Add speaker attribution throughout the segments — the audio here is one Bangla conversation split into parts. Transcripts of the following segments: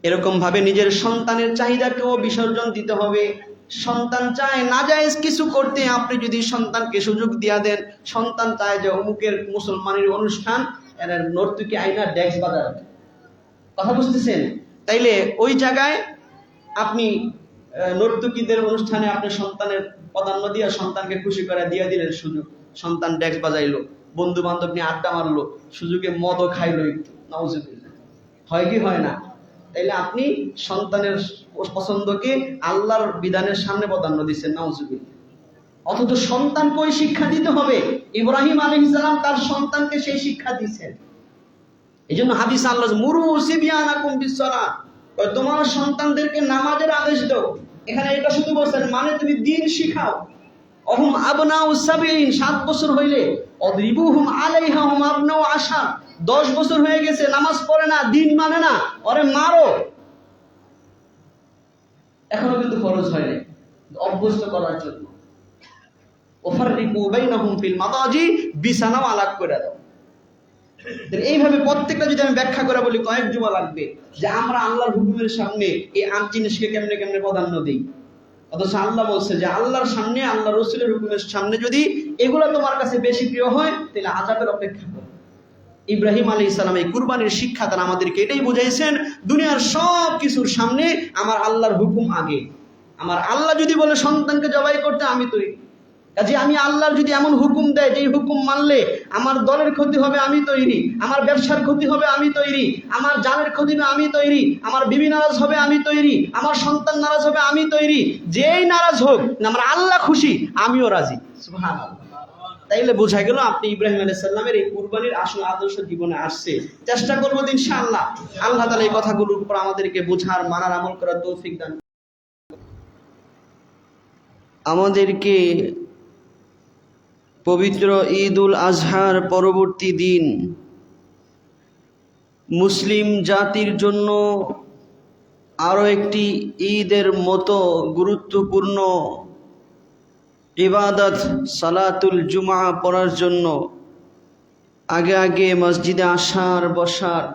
Speaker 1: এরকম ভাবে নিজের সন্তানের চাহিদাকেও বিসর্জন দিতে হবে। সন্তান চায় নাজায়েজ কিছু করতে, আপনি যদি সন্তানকে সুযোগ দিয়া দেন, সন্তান চায় যে অমুকের মুসলমানের অনুষ্ঠান, এর নর্তকী আইনা ডেস্ক বাজার, কথা বুঝতেছেন? তাইলে ওই জায়গায় আপনি নর্তকীদের অনুষ্ঠানে আপনি সন্তানের প্রাধান্য দিয়ে সন্তানকে খুশি করে দিয়ে দিলেন সুযোগ, সন্তান ডেস্ক বাজাইলো, বন্ধু বান্ধব নিয়ে আড্ডা মারলো, সুযোগে মদও খাইলো একটু, নাউজুবিল্লাহ, হয় কি হয় না? তাইলে আপনি সন্তানের পছন্দকে আল্লাহর বিধানের সামনে প্রাধান্য দিচ্ছেন, নাউজুবিল্লাহ। অথচ সন্তানকে ওই শিক্ষা দিতে হবে। ইব্রাহিম আলাইহিস সালাম তার সন্তানকে সেই শিক্ষা দিচ্ছেন। এই জন্য হাদিস আল্লাহ মুরু সিবিয়ানাকুম বিসসালাহ, তোমার সন্তানদেরকে নামাজের আদেশ দাও। এখানে এটা শুধু বলছেন মানে তুমি দিন শিখাও। অহুম আবনাউ সাবিন, 7 বছর হইলে, অদ্রিবুহুম আলাইহা হুম আবনাউ 10, 10 বছর হয়ে গেছে নামাজ পড়ে না, দিন মানে না, ওরে মারো। এখনো কিন্তু ফরজ হয়নি, অভ্যস্ত করার জন্য। ওয়াফাররিকু বাইনাহুম ফিল মাদাজি, বিছানাও আলাগ করে দাও। এইভাবে প্রত্যেকটা যদি আমি ব্যাখ্যা করে বলি কয়েক জুমা লাগবে যে আমরা আল্লাহর হুকুমের সামনে এই 8 জিনিসকে কেমনে কেমনে প্রাধান্য দিই। অথচ আল্লাহ বলছে যে আল্লাহর সামনে, আল্লাহ রসুলের হুকুমের সামনে যদি এগুলো তোমার কাছে বেশি প্রিয় হয়, তাহলে আযাবের অপেক্ষা করো। ইব্রাহিম আলাইহিস সালাম এই কুরবানির শিক্ষা তারা আমাদেরকে এটাই বুঝাইছেন, দুনিয়ার সব কিছুর সামনে আমার আল্লাহর হুকুম আগে। আমার আল্লাহ যদি বলে সন্তানকে জবাই করতে, আমি তৈরি। কাজে আমি আল্লাহর যদি এমন হুকুম দেয় যে হুকুম মানলে আমার দলের ক্ষতি হবে, আমি তৈরি। আমার ব্যবসার ক্ষতি হবে, আমি তৈরি। আমার জানের ক্ষতি হবে, আমি তৈরি। আমার বিবি নারাজ হবে, আমি তৈরি। আমার সন্তান নারাজ হবে, আমি তৈরি। যেই নারাজ হোক, আমার আল্লাহ খুশি, আমিও রাজি। সুবহানাল্লাহ। তাইলে বোঝা গেল আপনি ইব্রাহিম আলাইহিস সালামের এই কুরবানির আসল আদর্শ জীবনে আসছে। চেষ্টা করবো ইনশাআল্লাহ, আল্লাহ তাআলা এই কথাগুলোর উপর আমাদেরকে বোঝার, মানার, আমল করার তৌফিক দান। আমাদেরকে পবিত্র ঈদ উল আজহার পরবর্তী দিন মুসলিম জাতির জন্য আরও একটি ঈদের মতো গুরুত্বপূর্ণ ইবাদত সালাতুল জুমা পড়ার জন্য আগে আগে মসজিদে আসার, বসার,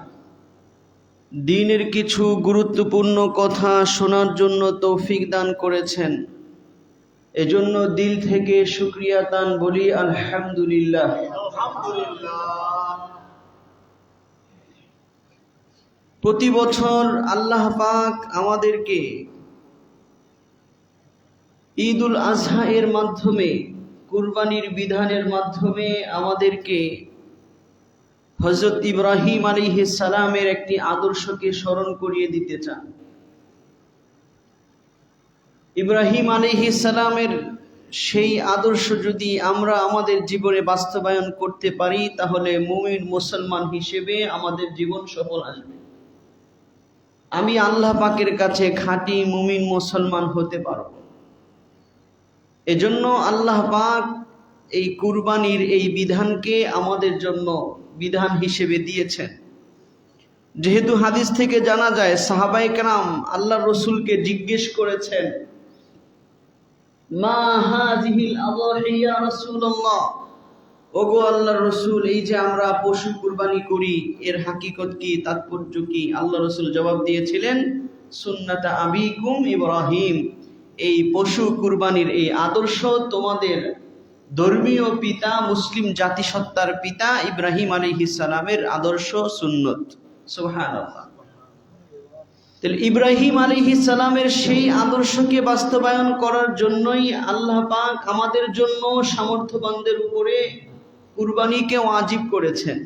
Speaker 1: দ্বীনের কিছু গুরুত্বপূর্ণ কথা শোনার জন্য তৌফিক দান করেছেন। এজন্য দিল থেকে শুকরিয়া দান বলি আলহামদুলিল্লাহ। প্রতি বছর আল্লাহ পাক আমাদেরকে ঈদ উল আজহা এর মাধ্যমে, কুরবানির বিধানের মাধ্যমে আমাদেরকে হযরত ইব্রাহিম আলাইহিস সালামের একটি আদর্শকে স্মরণ করিয়ে দিতে চান। ইব্রাহিম আলাইহিস সালামের সেই আদর্শ যদি আমরা আমাদের জীবনে বাস্তবায়ন করতে পারি, তাহলে মুমিন মুসলমান হিসেবে আমাদের জীবন সফল আসবে। আমি আল্লাহ পাকের কাছে খাঁটি মুমিন মুসলমান হতে পারব। এজন্য আল্লাহ পাক এই কুরবানির এই বিধানকে আমাদের জন্য বিধান হিসেবে দিয়েছেন। যেহেতু হাদিস থেকে জানা যায় সাহাবায়ে কেরাম আল্লাহর রাসূলকে জিজ্ঞেস করেছেন, মা হাযিহিল আযাহি ইয়া রাসূলুল্লাহ, ওগো আল্লাহর রাসূল, এই যে আমরা পশু কুরবানি করি এর হাকিকত কি, তাৎপর্য কি? আল্লাহর রাসূল জবাব দিয়েছিলেন, সুন্নাতা আবিকুম ইব্রাহিম, এই পশু কুরবানির এই আদর্শ তোমাদের ধর্মীয় পিতা, মুসলিম জাতিসত্তার পিতা ইব্রাহিম আলাইহিস সালামের আদর্শ, সুন্নত। সুবহানাল্লাহ। তাহলে ইব্রাহিম আলাইহিস সালামের সেই আদর্শকে বাস্তবায়ন করার জন্যই আল্লাহ পাক আমাদের জন্য সামর্থ্যবানদের উপরে কুরবানিকে ওয়াজিব করেছেন।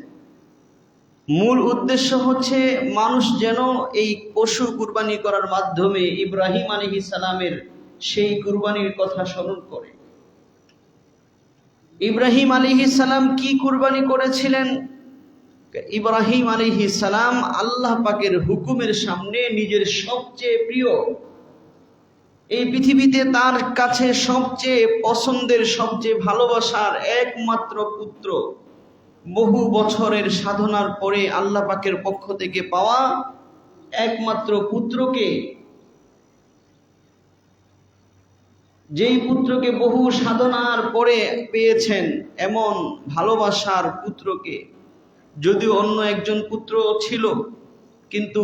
Speaker 1: মূল উদ্দেশ্য হচ্ছে মানুষ যেন এই পশু কুরবানি করার মাধ্যমে ইব্রাহিম আলাইহিস সালামের সেই কুরবানির কথা স্মরণ করে। ইব্রাহিম আলাইহিস সালাম কি কুরবানি করেছিলেন? ইব্রাহিম আলাইহিস সালাম আল্লাহ পাকের হুকুমের সামনে নিজের সবচেয়ে প্রিয়, এই পৃথিবীতে তার কাছে সবচেয়ে পছন্দের, সবচেয়ে ভালোবাসার একমাত্র পুত্র, বহু বছরের সাধনার পরে আল্লাহ পাকের পক্ষ থেকে পাওয়া একমাত্র পুত্রকে, যেই পুত্রকে বহু সাধনার পরে পেয়েছেন, এমন ভালোবাসার পুত্রকে, যদিও অন্য একজন পুত্র ছিল, কিন্তু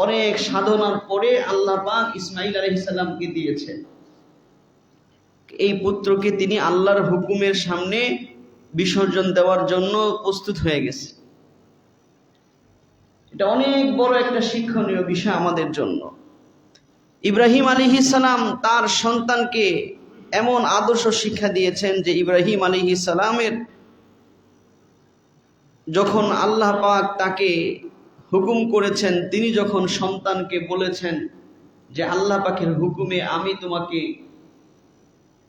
Speaker 1: অনেক সাধনার পরে আল্লাহ পাক ইসমাঈল আলাইহিস সালামকে দিয়েছেন। এই পুত্রকে তিনি আল্লাহর হুকুমের সামনে বিসর্জন দেওয়ার জন্য প্রস্তুত হয়ে গেছে। এটা অনেক বড় একটা শিক্ষণীয় বিষয় আমাদের জন্য। ইব্রাহিম আলাইহিস সালাম তার সন্তানকে এমন আদর্শ শিক্ষা দিয়েছেন যে ইব্রাহিম আলাইহিস সালামের যখন আল্লাহ পাক তাকে হুকুম করেছেন, তিনি যখন সন্তানকে বলেছেন যে আল্লাহ পাকের হুকুমে আমি তোমাকে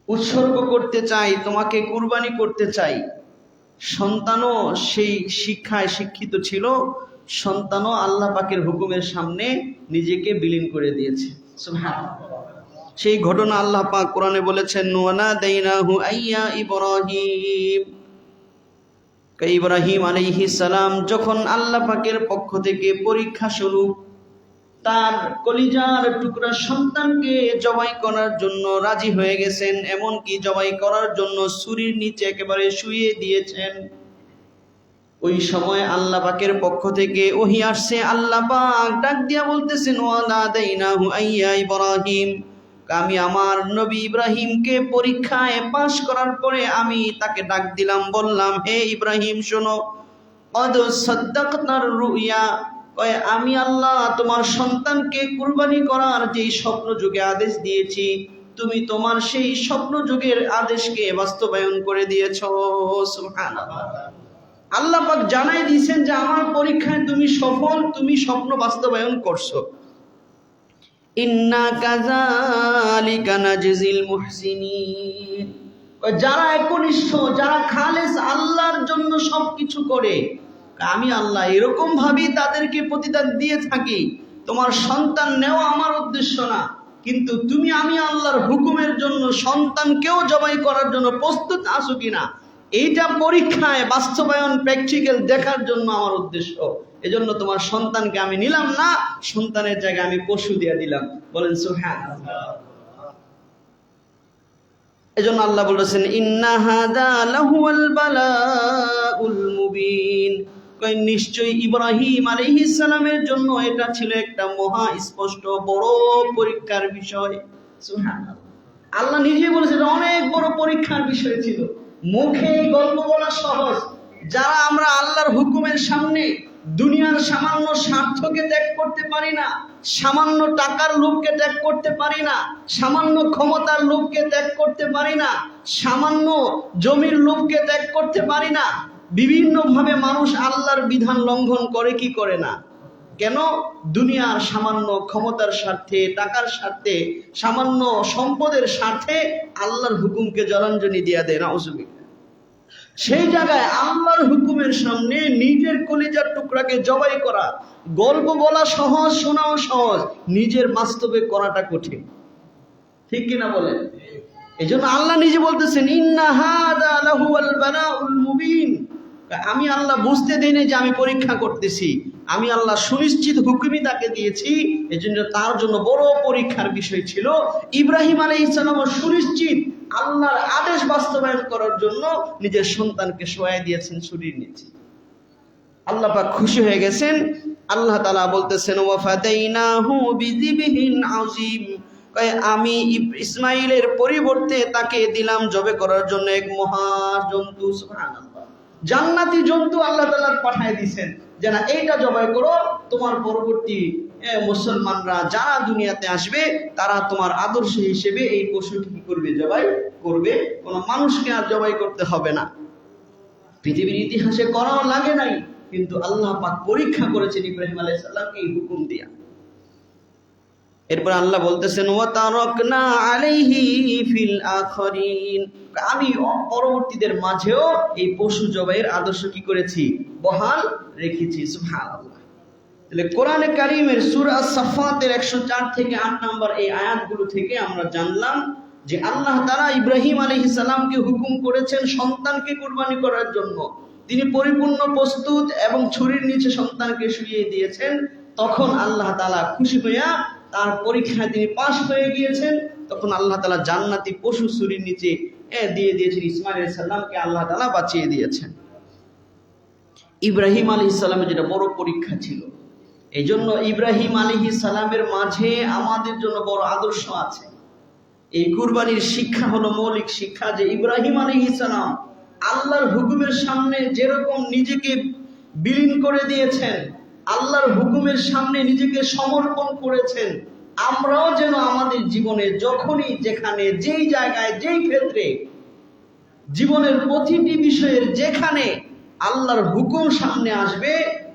Speaker 1: উৎসর্গ করতে চাই, তোমাকে কুরবানি করতে চাই, সন্তানও সেই শিক্ষায় শিক্ষিত ছিল। সন্তানও আল্লাহ পাকের হুকুমের সামনে নিজেকে বিলীন করে দিয়েছে। সুবহানাল্লাহ। সেই ঘটনা আল্লাহ পাক কোরআনে বলেছেন, ওয়ানাদাইনাহু আইয়া ইব্রাহিম। ইব্রাহিম আলাইহিস সালাম যখন আল্লাহ পাকের পক্ষ থেকে পরীক্ষা স্বরূপ তার কলিজার টুকরা সন্তানকে জবাই করার জন্য রাজি হয়ে গেছেন, এমনকি জবাই করার জন্য ছুরির নিচে একেবারে শুইয়ে দিয়েছেন, ওই সময় আল্লাহ পাকের পক্ষ থেকে ওহী আসছে। আল্লাহ পাক ডাক দিয়া বলতেছেন, ওয়ানাদাইনাহু আইয়া ইব্রাহিম। আমি আমার নবী ইব্রাহিমকে পরীক্ষায় পাশ করার পরে আমি তাকে ডাক দিলাম, বললাম, হে ইব্রাহিম শোনো, কদ সাদ্দাকতার রুইয়া, আমি আল্লাহ তোমার সন্তানকে কুরবানি করার যেই স্বপ্ন যুগে আদেশ দিয়েছি, তুমি তোমার সেই স্বপ্ন যুগের আদেশকে বাস্তবায়ন করে দিয়েছ। সুবহানাল্লাহ। আল্লাহ পাক জানাই দিয়েছেন যে আমার পরীক্ষায় তুমি সফল, তুমি স্বপ্ন বাস্তবায়ন করছো। ইন্না কাযালিকা নাজজিল মুহসিনিন। যারা একনিষ্ঠ, যারা খালেস আল্লাহর জন্য সবকিছু করে, আমি আল্লাহ এরকম ভাবেই তাদেরকে প্রতিদান দিয়ে থাকি। তোমার সন্তান নেওয়া আমার উদ্দেশ্য না, কিন্তু তুমি আমি আল্লাহর হুকুমের জন্য সন্তানকেও জবাই করার জন্য প্রস্তুত আছো কিনা, এইটা পরীক্ষায় বাস্তবায়ন প্র্যাকটিক্যাল দেখার জন্য আমার উদ্দেশ্য। এজন্য তোমার সন্তানকে আমি নিলাম না, সন্তানের জায়গায় আমি পশু দিয়ে দিলাম। বলেন সুবহানাল্লাহ। এজন্য আল্লাহ বলেছেন, ইন্না হাযা লাহুল বালাউল মুবিন। নিশ্চয়ই ইব্রাহিম আলাইহিস সালামের জন্য এটা ছিল একটা মহা স্পষ্ট বড় পরীক্ষার বিষয়। সুবহানাল্লাহ। আল্লাহ নিজে বলেছেন অনেক বড় পরীক্ষার বিষয় ছিল। মুখে গল্প বলা সহজ, যারা আমরা আল্লাহর হুকুমের সামনে দুনিয়ার সামান্য স্বার্থকে ত্যাগ করতে পারি না, সামান্য টাকার লোভকে ত্যাগ করতে পারি না, সামান্য ক্ষমতার লোভকে ত্যাগ করতে পারি না, সামান্য জমির লোভকে ত্যাগ করতে পারি না, বিভিন্নভাবে মানুষ আল্লাহর বিধান লঙ্ঘন করে কি করে না, কেন? দুনিয়ার সামান্য ক্ষমতার স্বার্থে, টাকার স্বার্থে, সামান্য সম্পদের স্বার্থে আল্লাহর হুকুমকে জলাঞ্জলি দিয়ে দেয়। নাউজুবিল্লাহ। সেই জায়গায় আল্লাহর হুকুমের সামনে নিজের কলিজার টুকরাকে জবাই করা, গল্প বলা সহজ, শোনাও সহজ, নিজের বাস্তবে করাটা কঠিন। ঠিক কিনা বলেন? এই জন্য আল্লাহ নিজে বলতেছেন, ইন্না হাযা লাহুল বালাউল মুবিন। আমি আল্লাহ বুঝতে দেই না যে আমি পরীক্ষা করতেছি, আমি আল্লাহ সুনিশ্চিত হুকুমই তাকে দিয়েছি। এজন্য তার জন্য বড় পরীক্ষার বিষয় ছিল। ইব্রাহিম আলাইহিস সালাম সুনিশ্চিত আল্লাহর আদেশ বাস্তবায়ন করার জন্য নিজের সন্তানকে শোয়াই দিয়েছেন ছুরির নিচে। আল্লাহ পাক খুশি হয়ে গেছেন। আল্লাহ তাআলা বলতেছেন, ওয়া ফাদাইনাহু বিযিবহিন আযীম। আমি ইসমাইলের পরিবর্তে তাকে দিলাম জবে করার জন্য এক মহা জন্তু। সুবহানাল্লাহ। জান্নাতি জন্তু আল্লাহ তাআলা পাঠিয়ে দিয়েছেন যে না, এইটা জবাই করো, তোমার পরবর্তী মুসলমানরা যারা দুনিয়াতে আসবে তারা তোমার আদর্শ হিসেবে এই পশুটি কি করবে? জবাই করবে। কোনো মানুষকে আর জবাই করতে হবে না। পৃথিবীর ইতিহাসে করাও লাগে নাই, কিন্তু আল্লাহ পাক পরীক্ষা করেছেন ইব্রাহিম আলাইহিস সালামকে এই হুকুম দিয়া। এরপর আল্লাহ বলতেছেন, ওয়া তারাকনা আলাইহি ফিল আখিরিন। আমি পরবর্তীদের মাঝেও এই পশু জবাইয়ের আদর্শ কি করেছি? বহাল রেখেছি। সুবহানাল্লাহ। তাহলে কোরআনে কারীমের সূরা আস-সাফফাতের 104 থেকে 8 নম্বর এই আয়াতগুলো থেকে আমরা জানলাম যে আল্লাহ তাআলা ইব্রাহিম আলাইহিস সালামকে হুকুম করেছেন সন্তানকে কুরবানি করার জন্য। তিনি পরিপূর্ণ প্রস্তুত এবং ছুরির নিচে সন্তানকে শুইয়ে দিয়েছেন। তখন আল্লাহ তাআলা খুশি হইয়া তার পরীক্ষায় তিনি পাশ হয়ে গিয়েছেন। তখন আল্লাহ তাআলা জান্নাতি পশু ছুরির নিচে দিয়ে দিয়েছেন। ইসমাঈল আলাইহিস সালামকে আল্লাহ তাআলা বাঁচিয়ে দিয়েছেন। ইব্রাহিম আলাইহিস সালামের যেটা বড় পরীক্ষা ছিল, এই জন্য ইব্রাহিম আলাইহিস সালামের মাঝে আমাদের জন্য বড় আদর্শ আছে। এই কুরবানির শিক্ষা হলো মৌলিক শিক্ষা, যে ইব্রাহিম আলাইহিস সালাম আল্লাহর হুকুমের সামনে যেরকম নিজেকে বিলীন করে দিয়েছেন, আল্লাহর হুকুমের সামনে নিজেকে সমর্পণ করেছেন, আমরাও যেন আমাদের জীবনে যখনই যেখানে যেই জায়গায় যেই ক্ষেত্রে জীবনের প্রতিটি বিষয়ের যেখানে আল্লাহর হুকুম সামনে আসবে,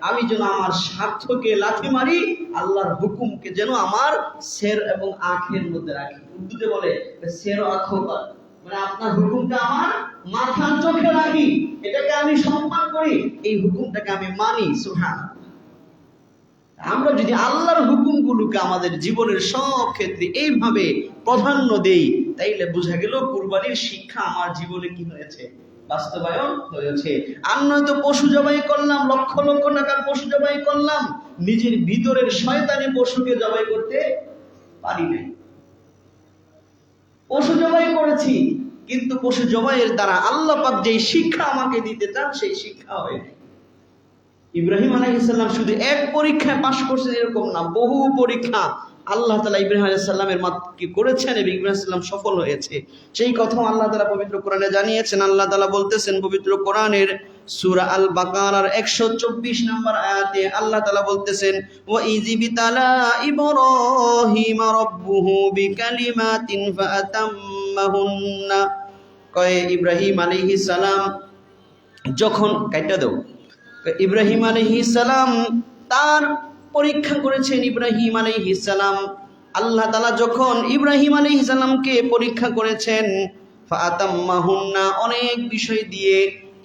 Speaker 1: আমি যেন আমার স্বার্থকে লাথি মারি, আল্লাহর হুকুমকে যেন আমার সের এবং আঁখের মধ্যে রাখি। উর্দুতে বলে সের আঁখো, মানে আপনার হুকুমটা আমার মাথার চোখে রাখি, এটাকে আমি সম্মান করি, এই হুকুমটাকে আমি মানি। সুবহানাল্লাহ। আমরা যদি আল্লাহর হুকুমগুলোকে আমাদের জীবনের সব ক্ষেত্রে এইভাবে প্রাধান্য দেই, তাইলে বোঝা গেল কুরবানির শিক্ষা আমার জীবনে কি হয়েছে, বাস্তবায়ন হয়েছে। আর নয়তো পশু জবাই করলাম, লক্ষ লক্ষ টাকার পশু জবাই করলাম, নিজের ভিতরের শয়তানি পশুকে জবাই করতে পারি নাই। পশু জবাই করেছি, কিন্তু পশু জবাইয়ের দ্বারা আল্লাহ পাক যেই শিক্ষা আমাকে দিতে চান সেই শিক্ষা হয় নাই। ইব্রাহিম আলাইহিস সালাম শুধু এক পরীক্ষায় পাশ করছেন এরকম না, বহু পরীক্ষা আল্লাহ তাআলা ইব্রাহিম আলাইহিস সালামের মাধ্যমে করেছেন এবং ইব্রাহিম আলাইহিস সালাম সফল হয়েছে। সেই কথা আল্লাহ তাআলা পবিত্র কোরআনে জানিয়েছেন। আল্লাহ তাআলা বলতেছেন পবিত্র কোরআনের সূরা আল বাকারার 124 নম্বর আয়াতে আল্লাহ তাআলা বলতেছেন, ওয়া ইযবিতালা ইব্রাহিম রাব্বুহু বিকালিমাতিন ফাআতাম্মাহুন্না। কয় ইব্রাহিম আলাইহিস সালাম যখন কাইটা দাও, ইব্রাহিম আলাইহিস সালাম তার পরীক্ষা করেছেন। ইব্রাহিম আলাইহিস সালাম, আল্লাহ তাআলা যখন ইব্রাহিম আলাইহিস সালামকে পরীক্ষা করেছেন, ফাআতাম্মাহুন্না, অনেক বিষয় দিয়ে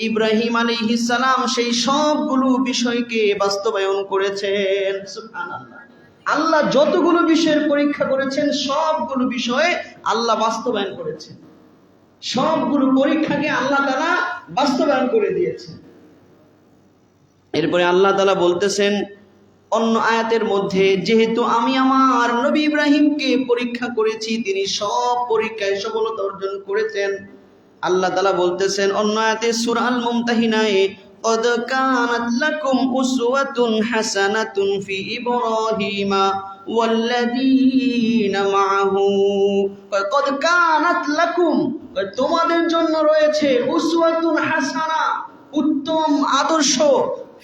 Speaker 1: ইব্রাহিম আলাইহিস সালাম সেই সবগুলো বিষয়কে বাস্তবায়ন করেছেন। সুবহানাল্লাহ। আল্লাহ যতগুলো বিষয়ের পরীক্ষা করেছেন সবগুলো বিষয়ে আল্লাহ বাস্তবায়ন করেছেন, সবগুলো পরীক্ষাকে আল্লাহ তাআলা বাস্তবায়ন করে দিয়েছেন। এরপরে আল্লাহ তাআলা বলতেছেন অন্য আয়াতের মধ্যে, যেহেতু আমি আমার নবী ইব্রাহিমকে পরীক্ষা করেছি, তিনি সব পরীক্ষায় সফলতা অর্জন করেছেন। আল্লাহ তাআলা বলতেছেন অন্য আয়াতে সূরা আল মুমতাহিনায়ে, قد كانت لكم أسوة حسنة في إبراهيم والذين معه قد كانت لكم, তোমাদের জন্য রয়েছে উসওয়াতুন হাসানা, উত্তম আদর্শ,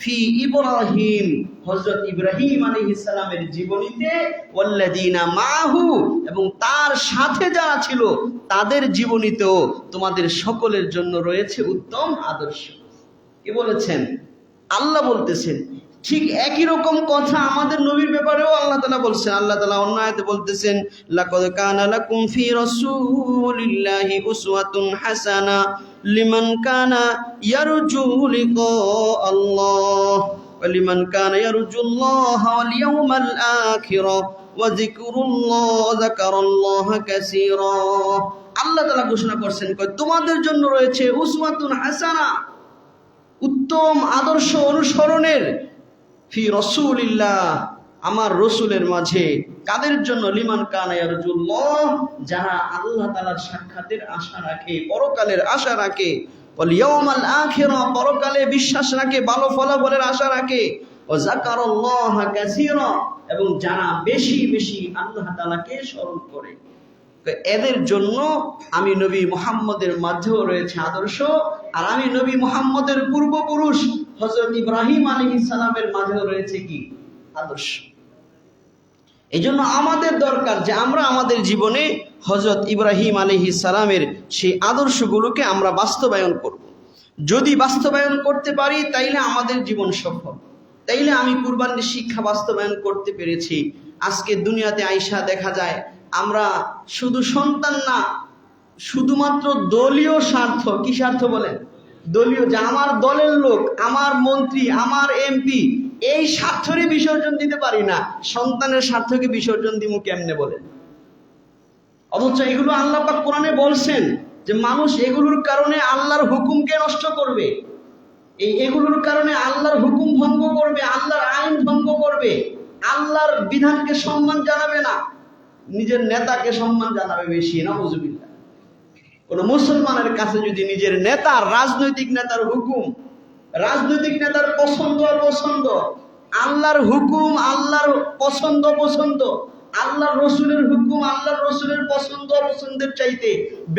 Speaker 1: ফি ইব্রাহিম, হযরত ইব্রাহিম আলাইহিস সালামের জীবনীতে, ওয়াল্লাযিনা মাহু, এবং তার সাথে যারা ছিল তাদের জীবনীতেও তোমাদের সকলের জন্য রয়েছে উত্তম আদর্শ। কি বলেছেন? আল্লাহ বলতেছেন। ঠিক একই রকম কথা আমাদের নবীর ব্যাপারেও আল্লাহ তাআলা বলছেন। আল্লাহ তাআলা অন্য আয়াতে বলতেছেন, লাকাদ কানা লাকুম ফি রাসূলিল্লাহি উসওয়াতুন হাসানা লিমান কানা ইয়ারজু লিকা আল্লাহ ওয়া লিমান কানা ইয়ারজুল্লাহ ওয়াল ইয়াউমাল আখির ওয়া যাকারাল্লাহা কাসীরা। আল্লাহ তাআলা ঘোষণা করছেন, তোমাদের জন্য রয়েছে উসওয়াতুন হাসানা, উত্তম আদর্শ অনুসরণের, ফি রাসূলিল্লাহ, আমার রাসূলের মাঝে। কাদের জন্য? লিমান কানা ইয়ারজুল্লাহ, যারা আল্লাহ তাআলার সাক্ষাতের আশা রাখে, পরকালের আশা রাখে, ওয়াল ইয়াউমাল আখির, পরকালে বিশ্বাস রাখে, ভালো ফলাফলের আশা রাখে, ওয়া যাকারাল্লাহা কাসীরা, এবং যারা বেশি বেশি আল্লাহ তাআলাকে স্মরণ করে। এদের জন্য আমি নবী মুহাম্মদের মাঝেও রয়েছে আদর্শ, আর আমি নবী মুহাম্মদের পূর্বপুরুষ হযরত ইব্রাহিম আলাইহিস সালামের মাঝেও রয়েছে কি? আদর্শ। এই জন্য আমাদের দরকার যে আমরা আমাদের জীবনে হযরত ইব্রাহিম আলাইহিস সালামের সেই আদর্শগুলোকে আমরা বাস্তবায়ন করব। যদি বাস্তবায়ন করতে পারি তাইলে আমাদের জীবন সফল, তাইলে আমি কুরবানির শিক্ষা বাস্তবায়ন করতে পেরেছি। আজকে দুনিয়াতে আইসা দেখা যায় আমরা শুধু সন্তান না, শুধুমাত্র দলীয় স্বার্থ, কি স্বার্থ বলেন? দলীয়, যে আমার দলের লোক, আমার মন্ত্রী, আমার এমপি, এই স্বার্থরে বিসর্জন দিতে পারি না, সন্তানের স্বার্থকে বিসর্জন দিব কেমনে বলেন? অথচ এগুলো আল্লাহ পাক কোরআনে বলছেন যে মানুষ এগুলোর কারণে আল্লাহর হুকুমকে নষ্ট করবে, এগুলোর কারণে আল্লাহর হুকুম ভঙ্গ করবে, আল্লাহর আইন ভঙ্গ করবে, আল্লাহর বিধানকে সম্মান জানাবে না, নিজের নেতাকে সম্মান জানাবে বেশি। নাউযুবিল্লাহ। কোন মুসলমানের কাছে যদি নিজের নেতা, রাজনৈতিক নেতার হুকুম, রাজনৈতিক নেতার পছন্দ অপছন্দ আল্লাহর হুকুম, আল্লাহর পছন্দ আল্লাহর রসুলের হুকুম, আল্লাহর রসুলের পছন্দ অপছন্দের চাইতে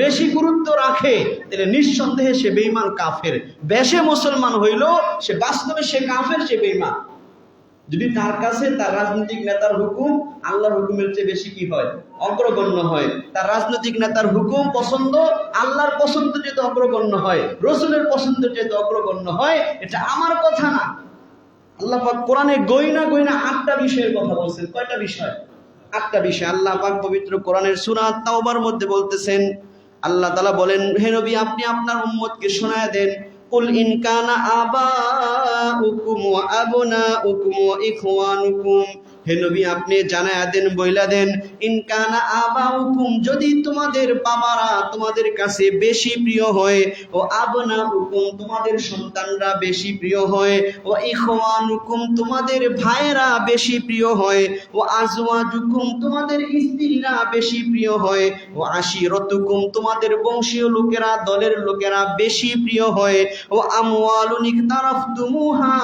Speaker 1: বেশি গুরুত্ব রাখে, তাহলে নিঃসন্দেহে সে বেঈমান কাফের। বেশে মুসলমান হইল, সে বাস্তবে সে কাফের, সে বেঈমান। যদি তার কাছে তার রাজনৈতিক নেতার হুকুম আল্লাহর হুকুমের চেয়ে বেশি কি হয়, অগ্রগণ্য হয়, তার রাজনৈতিক নেতার হুকুম পছন্দ আল্লাহর পছন্দের চেয়ে অগ্রগণ্য হয়, রসুলের পছন্দের চেয়ে অগ্রগণ্য হয়, এটা আমার কথা না। আল্লাহ পাক কোরআনে গইনা 8টা বিষয়ের কথা বলছেন। কয়টা বিষয়? 8টা বিষয়। আল্লাহ পাক পবিত্র কোরআনের সূরা তাওবার মধ্যে বলতেছেন, আল্লাহ তাআলা বলেন, হে নবী আপনি আপনার উম্মতকে শোনায় দেন, কুল ইন কানা আবাউকুম ওয়া আবনাউকুম ওয়া ইখওয়ানুকুম, হে নবী আপনি জানায়া দেন, বইলা দেন, ইন কানা আবাউকুম, যদি তোমাদের বাবারা তোমাদের কাছে বেশি প্রিয় হয়, ও আবনাউকুম তোমাদের সন্তানরা বেশি প্রিয় হয়, ও ইখওয়ানুকুম তোমাদের ভাইরা বেশি প্রিয় হয়, ও আজওয়াজুকুম তোমাদের স্ত্রীরা বেশি প্রিয় হয়, ও আশিরতুকুম তোমাদের বংশীয় লোকেরা, দলের লোকেরা বেশি প্রিয় হয়, ও আমওয়ালুন ইকতারাফতুমুহা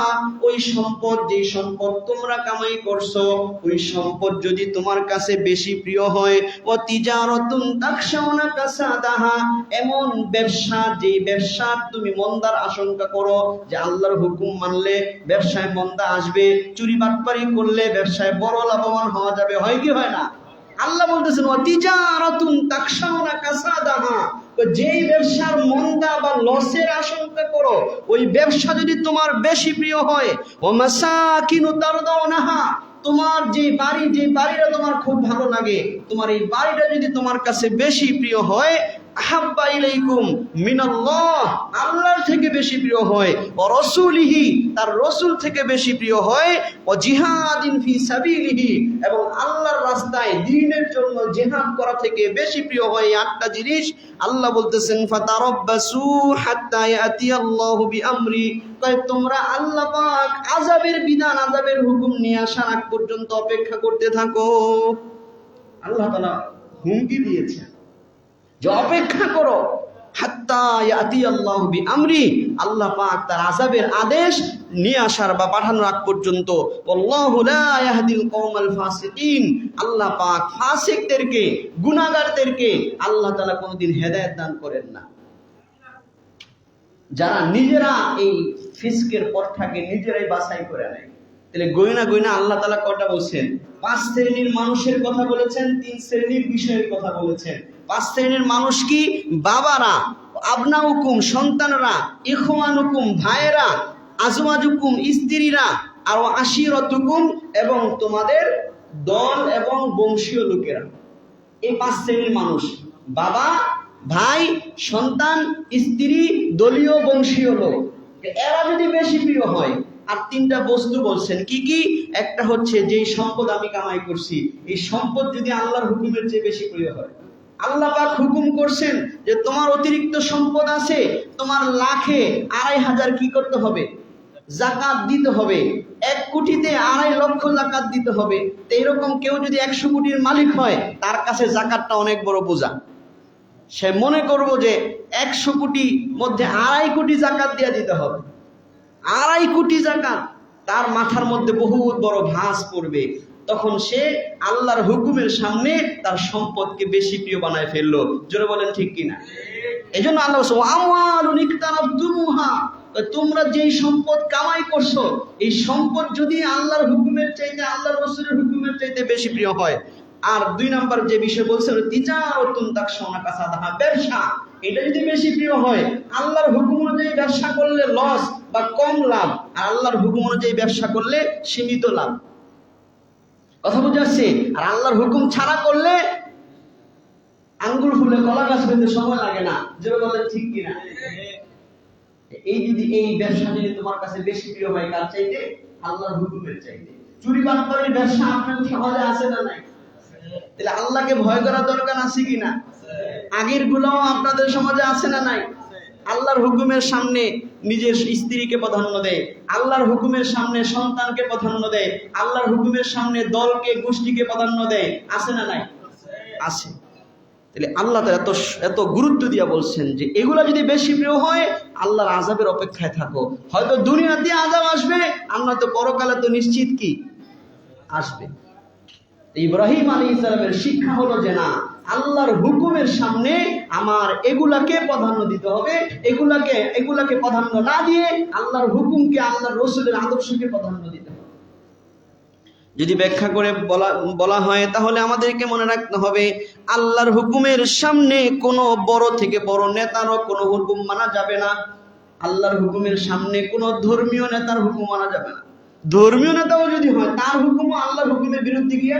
Speaker 1: ওই সম্পদ, যে সম্পদ তোমরা কামাই করছো, ওই সম্পদ যদি তোমার কাছে বেশি প্রিয় হয়, ও তিজারাতুন তাখশাউনা কাসাদাহা এমন ব্যবসা, যে ব্যবসা তুমি মন্দার আশঙ্কা করো, যে আল্লাহর হুকুম মানলে ব্যবসায় মন্দা আসবে, চুরি বাটপারি করলে ব্যবসায় বড় লাভবান হওয়া যাবে, হয় কি হয় না? আল্লাহ বলতেছেন ওয়া তিজারাতুন তাখশাউনা কাসাদাহা, যেই ব্যবসার মন্দা বা লসের আশঙ্কা করো, ওই ব্যবসা যদি তোমার বেশি প্রিয় হয়, ও মাসাকিনু তারদাউনাহা তোমার যে বাড়ি, যে বাড়িটা তোমার খুব ভালো লাগে, তোমার এই বাড়িটা যদি তোমার কাছে বেশি প্রিয় হয়, আহাব্বা ইলাইকুম মিনাল্লাহ আল্লাহর থেকে বেশি প্রিয় হয়, ও রাসূলিহি তার রাসূল থেকে বেশি প্রিয় হয়, ও জিহাদিন ফি সাবিলিহি এবং আল্লাহর রাস্তায় দ্বীনের জন্য জিহাদ করা থেকে বেশি প্রিয় হয়, 8টা জিনিস আল্লাহ বলতেছেন ফাতারাব্বাসু হাত্তা ইয়াতিয়াল্লাহু বিআমরি, তোমরা আল্লাহ পাক আযাবের বিধান, আযাবের হুকুম নিয়ে আসার আগ পর্যন্ত অপেক্ষা করতে থাকো। আল্লাহ তাআলা হুমকি দিয়েছেন যে অপেক্ষা করো, হাত্তা ইয়াতিয়াল্লাহু বিআমরি, আল্লাহ পাক তার আযাবের আদেশ নিয়ে আসার বা পাঠানোর আগ পর্যন্ত। আল্লাহু লা ইয়াহদিল কওমাল ফাসিকিন, আল্লাহ পাক ফাসিকদেরকে, গুনাহগারদেরকে আল্লাহ তাআলা কোনোদিন হেদায়েত দান করেন না। যারা নিজেরা এই ফিসকের পথটাকে নিজেরাই বাছাই করে নেয়, তাহলে গয়না আল্লাহ তাআলা কয়টা বলছেন? 5 শ্রেণীর মানুষের কথা বলেছেন, 3 শ্রেণীর বিষয়ের কথা বলেছেন। 5 শ্রেণীর মানুষ কি? বাবারা, আবনাউকুম সন্তানরা, ইখওয়ানুকুম ভাইয়েরা, আজওয়াজুকুম স্ত্রীরা, আর আশিরতুকুম এবং তোমাদের দল এবং বংশীয় লোকেরা। এই 5 শ্রেণীর মানুষ, বাবা, ভাই, সন্তান, স্ত্রী, দলীয় বংশীয় লোক, এরা যদি বেশি প্রিয় হয়। আর 3টা বস্তু বলছেন, কি কি? একটা হচ্ছে যেই সম্পদ আমি কামাই করছি, এই সম্পদ যদি আল্লাহর হুকুমের চেয়ে বেশি প্রিয় হয়। আল্লাহ পাক হুকুম করছেন যে তোমার অতিরিক্ত সম্পদ আছে, তোমার লাখে 2,500 কি করতে হবে? যাকাত দিতে হবে। 1 কোটিতে 2.5 লক্ষ যাকাত দিতে হবে। তো এরকম কেউ যদি 100 কোটির মালিক হয়, তার কাছে যাকাতটা অনেক বড় বোঝা। সে মনে করবো যে 100 কোটি মধ্যে 2.5 কোটি যাকাত দিয়ে দিতে হবে। 2.5 কোটি যাকাত, তার মাথার মধ্যে বহুত বড় ভাঁজ পড়বে। তখন সে আল্লাহর হুকুমের সামনে তার সম্পদকে বেশি প্রিয় বানায় ফেললো। জোরে বলেন ঠিক কিনা? এই জন্য আল্লাহ আমওয়ালুন ইকতারাফতুমুহা, তোমরা যেই সম্পদ কামাই করছো, এই সম্পদ যদি আল্লাহর হুকুমের চাইতে, আল্লাহর রাসূলের হুকুমের চাইতে বেশি প্রিয় হয়। আর 2 নাম্বার যে বিষয় বলছেন, তিজারাতুন তাখশাউনা কাসাদাহা ব্যবসা, এটা যদি বেশি প্রিয় হয়, আল্লাহর হুকুম অনুযায়ী ব্যবসা করলে লস বা কম লাভ, আর আল্লাহর হুকুম অনুযায়ী ব্যবসা করলে সীমিত লাভ। কথা বুঝে আসছে? আর আল্লাহর হুকুম ছাড়া করলে আঙ্গুল ফুলে কলা গাছ পেতে সময় লাগে না। যেটা বলেন ঠিক কিনা? এই যদি এই ব্যবসা যদি তোমার কাছে বেশি প্রিয় হয়, কার চাইতে? আল্লাহর হুকুমের চাইতে। চুরি বাটপারির ব্যবসা আপনার সমাজে আছে না নাই? তাহলে আল্লাহকে ভয় করা দরকার আছে কিনা? আগের গুলাও আপনাদের সমাজে আছে না নাই? আল্লাহর হুকুমের সামনে নিজের স্ত্রীকে প্রাধান্য দেয়, আল্লাহর হুকুমের সামনে সন্তানকে প্রাধান্য দেয়, আল্লাহর হুকুমের সামনে দলকে, গোষ্ঠীকে প্রাধান্য দেয়, আছে না নাই? আছে। তাহলে আল্লাহ তাআলা এত গুরুত্ব দিয়া বলছেন যে এগুলা যদি বেশি প্রিয় হয় আল্লাহর আযাবের অপেক্ষায় থাকো। হয়তো দুনিয়াতে আযাব আসবে, আমরা তো পরকালে তো নিশ্চিত কি আসবে। ইব্রাহিম আলাইহিস সালামের শিক্ষা হলো যে না, আল্লাহর হুকুমের সামনে আমার এগুলাকে প্রাধান্য দিতে হবে, এগুলাকে প্রাধান্য না দিয়ে আল্লাহর হুকুমকে, আল্লাহর রাসূলের আদর্শকে প্রাধান্য দিতে হবে। যদি ব্যাখ্যা করে বলা হয় তাহলে আমাদেরকে মনে রাখতে হবে আল্লাহর হুকুমের সামনে কোনো বড় থেকে বড় নেতারও কোনো হুকুম মানা যাবে না। আল্লাহর হুকুমের সামনে কোনো ধর্মীয় নেতার হুকুম মানা যাবে না। ধর্মীয় নেতাও যদি হয় তার হুকুমও আল্লাহর হুকুমের বিরুদ্ধে গিয়ে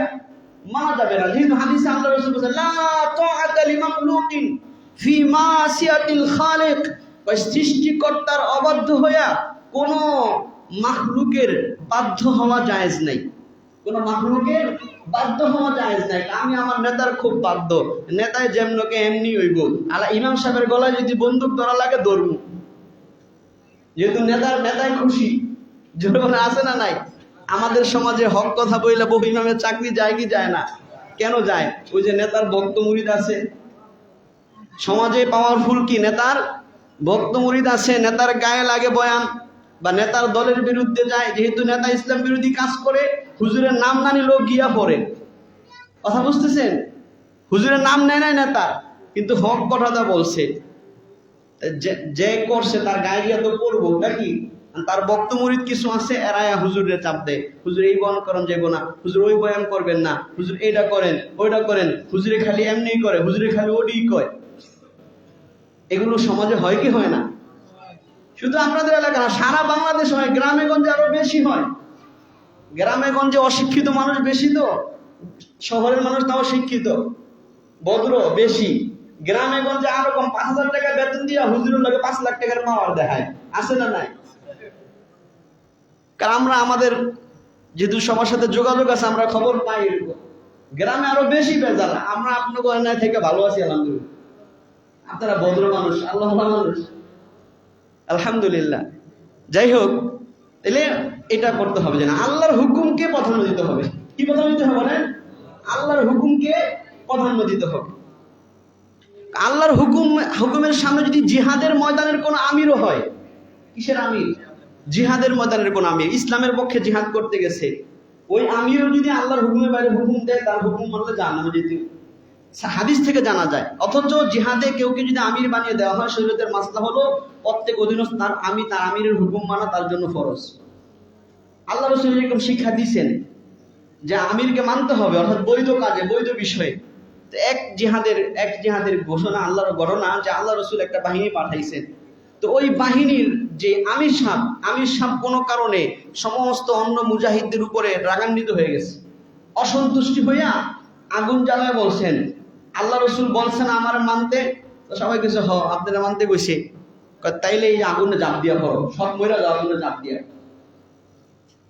Speaker 1: মানা যাবে না। যেহেতু হাদিসে আল্লাহ রাসূল বলেছেন লা তাআতা লিমাখলুকিন ফি মাসিয়াতিল খালিক, সৃষ্টিকর্তার অবাধ্য হইয়া কোনো মাখলুকের বাধ্য হওয়া জায়েজ নাই। কোন মাখলুকের বাধ্য হওয়া জায়েজ নাই। আমি আমার নেতার খুব বাধ্য, নেতায় যেমনকে এমনি হইব। আলা ইমাম সাহেবের গলায় যদি বন্দুক ধরা লাগে ধরবো, যেহেতু নেতায় খুশি। জোরবানা আছে না নাই? আমাদের সমাজে হক কথা বইলে বহু ইমামের চাকরি যায় কি যায় না? কেন যায়? ওই যে নেতার ভক্ত মুরিদ আছে। সমাজে পাওয়ারফুল কি নেতার ভক্ত মুরিদ আছে, নেতার গায়ে লাগে বয়ান বা নেতার দলের বিরুদ্ধে যায়। যেহেতু নেতা ইসলাম বিরোধী কাজ করে, হুজুরের নাম না নিলেও গিয়া পড়ে। কথা বুঝতেছেন? হুজুরের নাম নেয় নাই নেতা, কিন্তু হক কথাটা বলছে, যে করছে তার গায়ে গিয়া তো পড়বো নাকি? তার বক্ত মুরিদ কিছু আছে, এরায়া হুজুরের চাপ দেয়, হুজুর এই বয়ান করেন যাবো না, হুজুর ওই বয়ান করবেন না, হুজুর এইটা করেন ওইটা করেন, হুজুরে খালি এমনি করে, হুজুরে খালি ওডি কয়। এগুলো সমাজে হয় কি হয় না? শুধু আপনাদের এলাকা না, সারা বাংলাদেশ হয়, গ্রামে গঞ্জে আরো বেশি হয়। গ্রামে গঞ্জে অশিক্ষিত মানুষ বেশি, তো শহরের মানুষ তাও শিক্ষিত ভদ্র বেশি। গ্রামে গঞ্জে আরো কম, 5,000 টাকা বেতন দিয়া হুজুরের লাগে 5 লাখ টাকার পাওয়ার দেখায়, আছে না নাই? কারণ আমরা আমাদের যেহেতু সবার সাথে যোগাযোগ আছে, আমরা খবর পাই। এরকম গ্রামে আরো বেশি বেজাল। আমরা আপনার থেকে ভালো আছি আলহামদুলিল্লাহ। আপনারা ভদ্র মানুষ, আল্লাহ মানুষ, আলহামদুলিল্লাহ। যাই হোক, তাহলে এটা করতে হবে যে না, আল্লাহর হুকুমকে প্রাধান্য দিতে হবে। কি প্রাধান্য দিতে হবে বলেন? আল্লাহর হুকুমকে প্রাধান্য দিতে হবে। আল্লাহর হুকুমের সামনে যদি জিহাদের ময়দানের কোন আমিরও হয়, কিসের আমির? জিহাদের ময়দানের কোন আমির, ইসলামের পক্ষে জিহাদ করতে গেছে, ওই আমিরও যদি আল্লাহর হুকুমের বাইরে হুকুম দেয়, তার হুকুম মানলে জাহান্নামে যেতে, হাদিস থেকে জানা যায়। অথচ জিহাদে কেউকে যদি আমির বানিয়ে দেওয়া হয়, শরীয়তের মাসলা হলো প্রত্যেক অধীনস্থ তার আমিরের হুকুম মানা তার জন্য ফরজ। আল্লাহ রাসূল এরকম শিক্ষা দিয়েছেন যে আমিরকে মানতে হবে, অর্থাৎ বৈধ কাজে, বৈধ বিষয়ে। এক জিহাদের ঘোষণা, আল্লাহর ঘটনা যে আল্লাহ রাসূল একটা বাহিনী পাঠাইছেন। তো ওই বাহিনীর যে আমির সাহেব কোনো কারণে সমস্ত অন্য মুজাহিদদের উপরে রাগান্বিত হয়ে গেছে, অসন্তুষ্টি হইয়া আগুন জ্বালায় বলছেন, আল্লাহ রাসূল বলছেন আমার মানতে। তো সবাই কিছু আপনারা মানতে কইছে, তাইলে এই আগুনে জাপ দিয়া পড়ো, সব মইরা যাও, আগুনে জাপ দিয়া।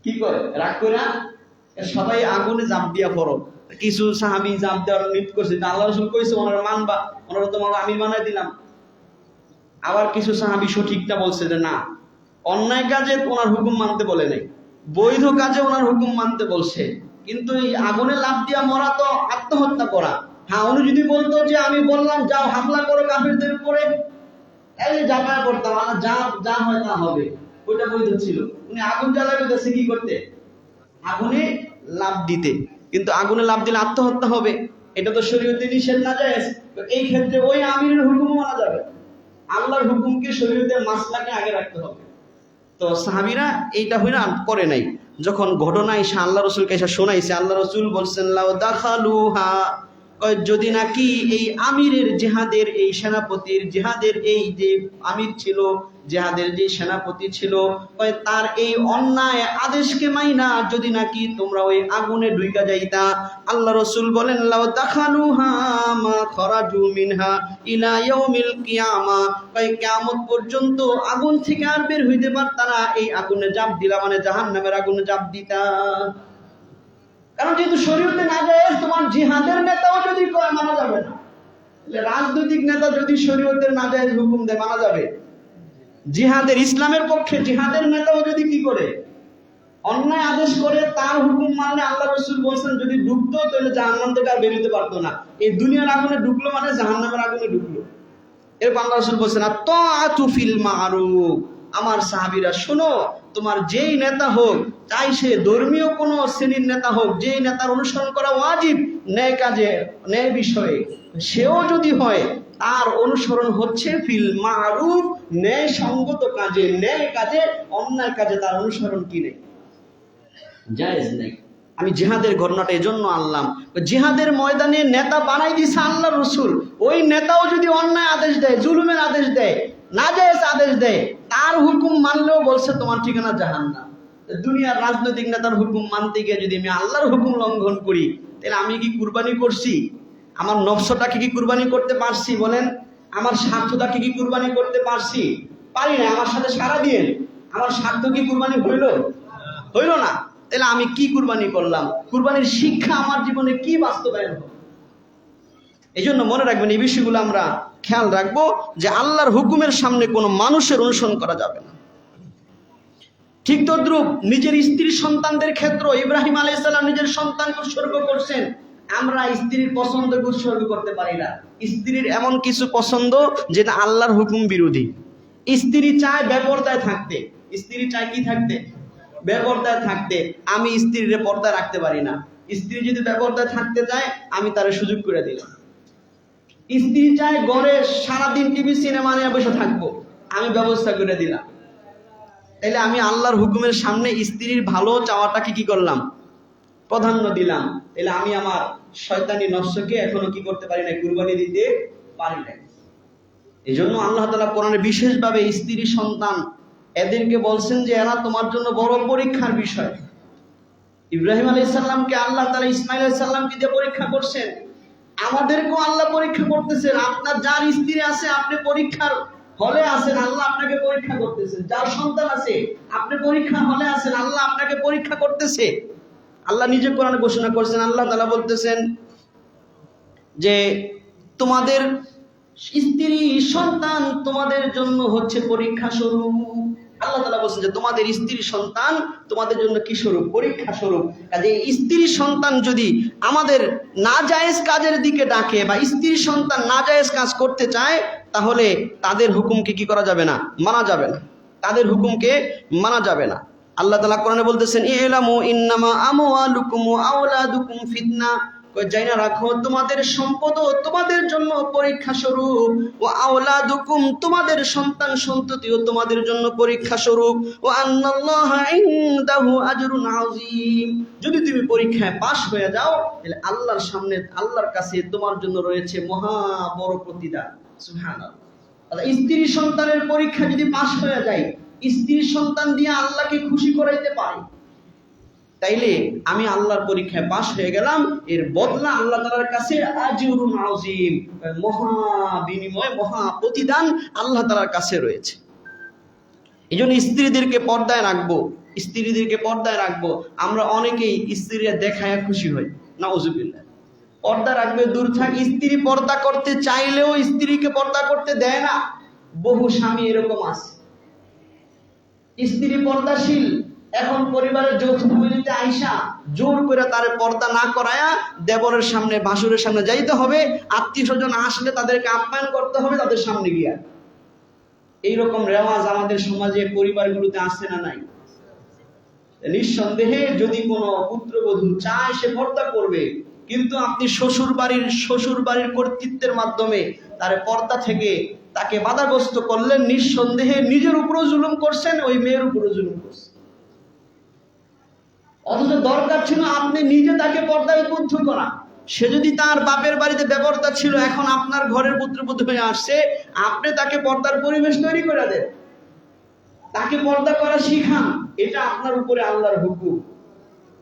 Speaker 1: কি করে? রাগ করে সবাই আগুনে জাপ দিয়া পড়ো। কিছু সাহাবী জাপ দেওয়ার নিয়ত করছে, আল্লাহ রাসূল কইছে ওনারা মানবা, ওনারা তোমার আমি বানাই দিলাম। আবার কিছু সাহাবী সঠিকটা বলছে যে না, অন্যায় কাজে ওনার হুকুম মানতে বলে নাই, বৈধ কাজে ওনার হুকুম মানতে বলছে। কিন্তু এই আগুনে লাফ দিয়া মরা তো আত্মহত্যা করা। হ্যাঁ, উনি যদি বলতো যে আমি বললাম যাও হামলা করো কাফেরদের উপরে, তাইলে ঝাঁপায়া করতাম, যা হয় তা হবে, ওইটা বৈধ ছিল। উনি আগুন জ্বালাবে গেছে কি করতে? আগুনে লাফ দিতে। কিন্তু আগুনে লাফ দিলে আত্মহত্যা হবে, এটা তো শরীয়তে নিষেধ না জায়েজ। তো এই ক্ষেত্রে ওই আমিরের হুকুমও মানা যাবে। আল্লাহর হুকুমকে, শরীয়তের মাসলাকে আগে রাখতে হবে। তো সাহাবীরা এইটা হইনা করে নাই। যখন ঘটনা এসে আল্লাহ রাসূলকে এসে শোনাইছে, আল্লাহ রাসূল বলছেন লাউ দাখালুহা, যদি নাকি এই আমিরের জিহাদের, এই সেনাপতির জিহাদের, এই যে আমির ছিল জিহাদের, যে সেনাপতি ছিল, তার এই অন্যায় আদেশকে মাইনা যদি নাকি তোমরা ওই আগুনে ঢুইকা যাইতা, আল্লাহ রাসূল বলেন লাউ দাখালুহা মা খরাজু মিনহা ইলা ইয়াউমিল কিয়ামা, কিয়ামত পর্যন্ত আগুন থেকে আর বের হইতে পারতা না। এই আগুনে জাপ দিলা মানে জাহান্নামের আগুনে জাপ দিতা। কারণ যেহেতু শরীয়তে না যায়, তোমার জিহাদের নেতাও যদি কয় মানা যাবে না। রাজনৈতিক নেতা যদি শরীয়তের না যায় হুকুম দেয়, মানা যাবে। জিহাদের, ইসলামের পক্ষে জিহাদের নেতাও যদি কি করে অন্যায় আদেশ করে তার হুকুম মানলে আল্লাহ রাসূল বলছেন যদি ডুবতো তাহলে জাহান্নাম থেকে আর বেরোতে পারতো না। এই দুনিয়ার আগুনে ঢুকলো মানে জাহান্নামের আগুনে ঢুকলো। এরপর আল্লাহ রাসূল বলছেন আত-তাআতু ফিল মা'রুফ। আমার সাহাবীরা শোনো, তোমার যেই নেতা হোক, চাই সে ধর্মীয় কোনো শ্রেণীর নেতা হোক, যেই নেতার অনুসরণ করা ওয়াজিব ন্যায় কাজে ন্যায় বিষয়ে, সেও যদি হয় তার অনুসরণ হচ্ছে ফিল মা'রুফ, ন্যায় সঙ্গত কাজে, ন্যায় কাজে, অন্যায় কাজে তার অনুসরণ কি নেই, জায়েজ নেই। আমি জিহাদের ঘটনাটা এজন্য আনলাম, জিহাদের ময়দানে নেতা বানাই দিছে আল্লাহ রসুল, ওই নেতাও যদি অন্যায় আদেশ দেয়, জুলুমের আদেশ দেয়, নাজায়েজ আদেশ দেয়, তার হুকুম মানলেও বলছে তোমার ঠিকানা জাহান্নাম। দুনিয়ার রাজনৈতিক নেতার হুকুম মানতে গিয়ে যদি আমি আল্লাহর হুকুম লঙ্ঘন করি, তাহলে আমি কি কুরবানি করছি? আমার নফসটাকে কি কুরবানি করতে পারছি? বলেন, আমার স্বার্থটাকে কি কুরবানি করতে পারছি? পারি না। আমার সাথে সারা দিন আমার স্বার্থ কি কুরবানি হইল না? তাহলে আমি কি কুরবানি করলাম? কুরবানির শিক্ষা আমার জীবনে কি বাস্তবায়ন হলো? এই জন্য মনে রাখবেন, এই বিষয়গুলো আমরা খেয়াল রাখবো যে আল্লাহর হুকুমের সামনে কোনো মানুষের অনুসরণ করা যাবে না। ঠিক তদ্রুপ নিজের স্ত্রী সন্তানদের ক্ষেত্রে ইব্রাহিম আলাইহিস সালাম নিজের সন্তানকে উৎসর্গ করছেন। আমরা স্ত্রীর পছন্দকে উৎসর্গ করতে পারি না। স্ত্রীর এমন কিছু পছন্দ যেটা আল্লাহর হুকুম বিরোধী। স্ত্রী চায় বেপরদায় থাকতে, স্ত্রী চায় কি থাকতে? বেপরদায় থাকতে। আমি স্ত্রীর পর্দায় রাখতে পারি না। স্ত্রী যদি বেপরদায় থাকতে চায়, আমি তার সুযোগ করে দিলাম। স্ত্রী চায় ঘরে সারাদিন টিভি সিনেমা নিয়ে বসে থাকবো, আমি ব্যবস্থা করে দিলাম। তাইলে আমি আল্লাহর হুকুমের সামনে স্ত্রীর ভালো চাওয়াটাকে কি করলাম? প্রাধান্য দিলাম। তাহলে আমি আমার শয়তানি নফসকে এখনো কি করতে পারি না? কুরবানি দিতে পারি না। এই জন্য আল্লাহ তাআলা কোরআনে বিশেষভাবে স্ত্রী সন্তান এদেরকে বলছেন যে এরা তোমার জন্য বড় পরীক্ষার বিষয়। ইব্রাহিম আলাইহিস সালামকে আল্লাহ তাআলা ইসমাঈল আলাইহিস সালামকে দিয়ে পরীক্ষা করছেন, আমাদেরকেও আল্লাহ পরীক্ষা করতেছেন। আপনার যার স্ত্রী আছে আপনি পরীক্ষার হলে আছেন, আল্লাহ আপনাকে পরীক্ষা করতেছেন। যার সন্তান আছে আপনি পরীক্ষার হলে আছেন, আল্লাহ আপনাকে পরীক্ষা করতেছে। আল্লাহ নিজে কোরআনে ঘোষণা করছেন, আল্লাহ তাআলা বলতেছেন যে তোমাদের স্ত্রী সন্তান তোমাদের জন্য হচ্ছে পরীক্ষা স্বরূপ। আল্লাহ তাআলা বলছেন যে তোমাদের স্ত্রী সন্তান তোমাদের জন্য কি স্বরূপ? পরীক্ষা স্বরূপ। কাজে স্ত্রী সন্তান যদি আমাদের নাজায়েজ কাজের দিকে ডাকে বা স্ত্রী সন্তান নাজায়েজ কাজ করতে চায়, তাহলে তাদের হুকুমকে কি করা যাবে না? মানা যাবে না। তাদের হুকুমকে মানা যাবে না। আল্লাহ তাআলা কোরআনে বলতেছেন ইলামু ইন্নামা আমওয়ালুকুম ওয়া আওলাদুকুম ফিতনা, জাইনা রাখো তোমাদের সম্পদ তোমাদের জন্য পরীক্ষা স্বরূপ, ও আওলাদুকুম তোমাদের সন্তান সন্ততিও তোমাদের জন্য পরীক্ষা স্বরূপ, ও আন্নাল্লাহা ইনদাহু আজরুন আযীম। যদি তুমি পরীক্ষায় পাশ হয়ে যাও, তাহলে আল্লাহর সামনে আল্লাহর কাছে তোমার জন্য রয়েছে মহা বড় প্রতিদান। সুবহানাল্লাহ। স্ত্রী সন্তানের পরীক্ষা যদি পাশ হয়ে যায়, স্ত্রী সন্তান দিয়ে আল্লাহকে খুশি করাইতে পারি, তাইলে আমি আল্লাহর পরীক্ষায় পাশ হয়ে গেলাম, এর বদলা আল্লাহ তাআলার কাছে আজরুন আযীম, মহা বিনিময়, মহা প্রতিদান আল্লাহ তাআলার কাছে রয়েছে। এই জন্য স্ত্রীদেরকে পর্দায় রাখবো, স্ত্রীদেরকে পর্দায় রাখবো। আমরা অনেকেই স্ত্রীরা দেখায় খুশি হই, নাউজুবিল্লাহ। পর্দা রাখবে দূর থাক, স্ত্রী পর্দা করতে চাইলেও স্ত্রীকে পর্দা করতে দেয় না। বহু স্বামী এরকম আছে, স্ত্রী পর্দাশীল, এখন পরিবারের যৌথ ফ্যামিলিতে আইসা জোর করে তার পর্দা না করায়া দেবরের সামনে ভাসুরের সামনে যাইতে হবে, আত্মীয় স্বজন আসলে তাদেরকে আপ্যায়ন করতে হবে তাদের সামনে গিয়া। এইরকম রেওয়াজ আমাদের সমাজে পরিবারগুলোতে আছে না নাই? নিঃসন্দেহে যদি কোনো পুত্রবধূ চায় সে পর্দা করবে, কিন্তু আপনি শ্বশুর বাড়ির কর্তৃত্বের মাধ্যমে তার পর্দা থেকে তাকে বাধাগ্রস্ত করলেন, নিঃসন্দেহে নিজের উপরও জুলুম করছেন, ওই মেয়ের উপরও জুলুম করছেন। অথচ দরকার ছিল আপনি নিজে তাকে পর্দায় উদ্বুদ্ধ করা। সে যদি তার বাপের বাড়িতে বেপরদা ছিল, এখন আপনার ঘরের পুত্রবধূ হয়ে আসছে, আপনি তাকে পর্দার পরিবেশ তৈরি করে দেন, তাকে পর্দা করা শিখান। এটা আপনার উপরে আল্লাহর হুকুম।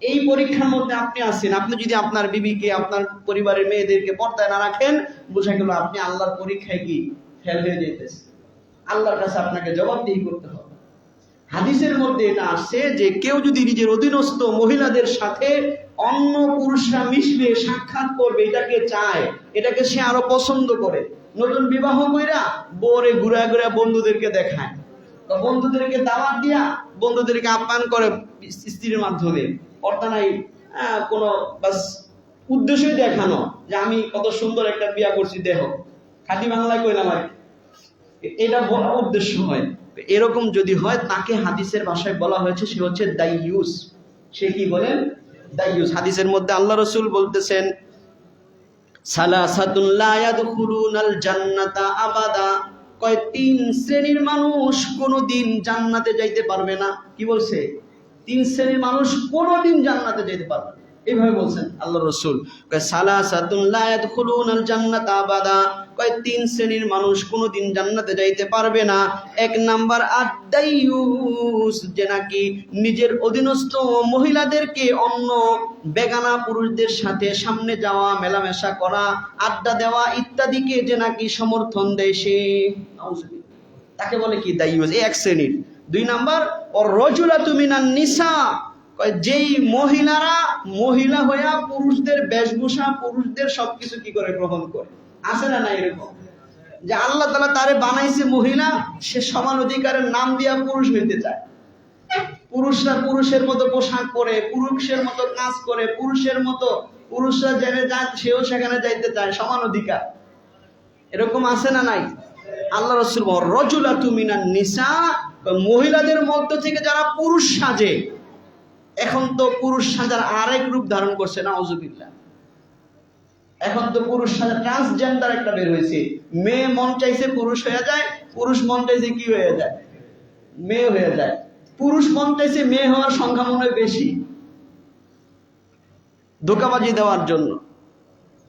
Speaker 1: এই পরীক্ষার মধ্যে আপনি আছেন। আপনি যদি আপনার বিবিকে, আপনার পরিবারের মেয়েদেরকে পর্দায় না রাখেন, বোঝা গেল আপনি আল্লাহর পরীক্ষায় কি ফেল হয়ে যেতেছেন। আল্লাহর কাছে আপনাকে জবাবদিহি করতে হবে। হাদিসের মধ্যে এটা আসছে যে কেউ যদি নিজের অধীনস্থ মহিলাদের সাথে অন্য পুরুষরা মিশবে, সাক্ষাৎ করবে, এটাকে চায়, এটাকে সে আরো পছন্দ করে, নতুন বিবাহ কইরা বরে ঘুরা ঘুরা বন্ধুদেরকে দেখায়, বন্ধুদেরকে দাওয়াত দিয়া বন্ধুদেরকে আপ্যায়ন করে স্ত্রীর মাধ্যমে, অর্থ নাই কোনো বাস উদ্দেশ্যই দেখানো যে আমি কত সুন্দর একটা বিয়া করছি, দেহ খাঁটি বাংলায় কইলাম আর এটা বড় উদ্দেশ্য হয়। এরকম যদি হয় তাকে হাদিসের ভাষায় বলা হয়েছে সে হচ্ছে দাইয়ুস। সে কি বলেন? দাইয়ুস। হাদিসের মধ্যে আল্লাহ রাসূল বলতেছেন সালাসাতুন লা ইয়াদখুলুনাল জান্নাতা আবাদা, কয় তিন শ্রেণীর মানুষ কোনোদিন জান্নাতে যাইতে পারবে না। কি বলছে? তিন শ্রেণীর মানুষ কোনোদিন জান্নাতে যেতে পারবে না, এইভাবে বলছেন আল্লাহ রাসূল। কয় সালাসাতুন লা ইয়াদখুলুনাল জান্নাতা আবাদা, কয় তিন শ্রেণীর মানুষ কোনোদিন জান্নাতে যাইতে পারবে না। এক নাম্বার আদ-দাইয়ুস, যে নাকি নিজের অধীনস্থ মহিলাদেরকে অন্য বেগানা পুরুষদের সাথে সামনে যাওয়া, মেলামেশা করা, আড্ডা দেওয়া ইত্যাদিকে যে নাকি সমর্থন দেয়, সে তাকে বলে কি? দাইয়ুস। এই এক শ্রেণীর। দুই নাম্বার ওয়ার-রাজুলাতু মিনান নিসা, যেই মহিলারা মহিলা হইয়া পুরুষদের বেশভূষা, পুরুষদের সবকিছু কি করে গ্রহণ করে। আছে না না এরকম? যে আল্লাহ তাআলা তারে বানাইছে মহিলা, সে সমান অধিকারের নাম দিয়া পুরুষ হইতে চায়। পুরুষরা পুরুষের মতো পোশাক পরে, পুরুষের মতো কাজ করে, পুরুষরা যেখানে যায় সেও সেখানে যাইতে চায়, সমান অধিকার। এরকম আছে না নাই? আল্লাহ রাসূল রাজুলাতু মিনান নিসা, মহিলাদের মধ্য থেকে যারা পুরুষ সাজে। এখন তো পুরুষ সাজার আরেক রূপ ধারণ করছে, নাউজুবিল্লাহ। এখন তো পুরুষ সাজা ট্রান্সজেন্ডার একটা বের হয়েছে। মেয়ে মন চাইছে পুরুষ হয়ে যায়, পুরুষ মন চাইছে কি হয়ে যায়? মেয়ে হয়ে যায়। পুরুষ মন চাইছে মেয়ে হওয়ার সংখ্যা মনে হয় বেশি, ধোঁকাবাজি দেওয়ার জন্য।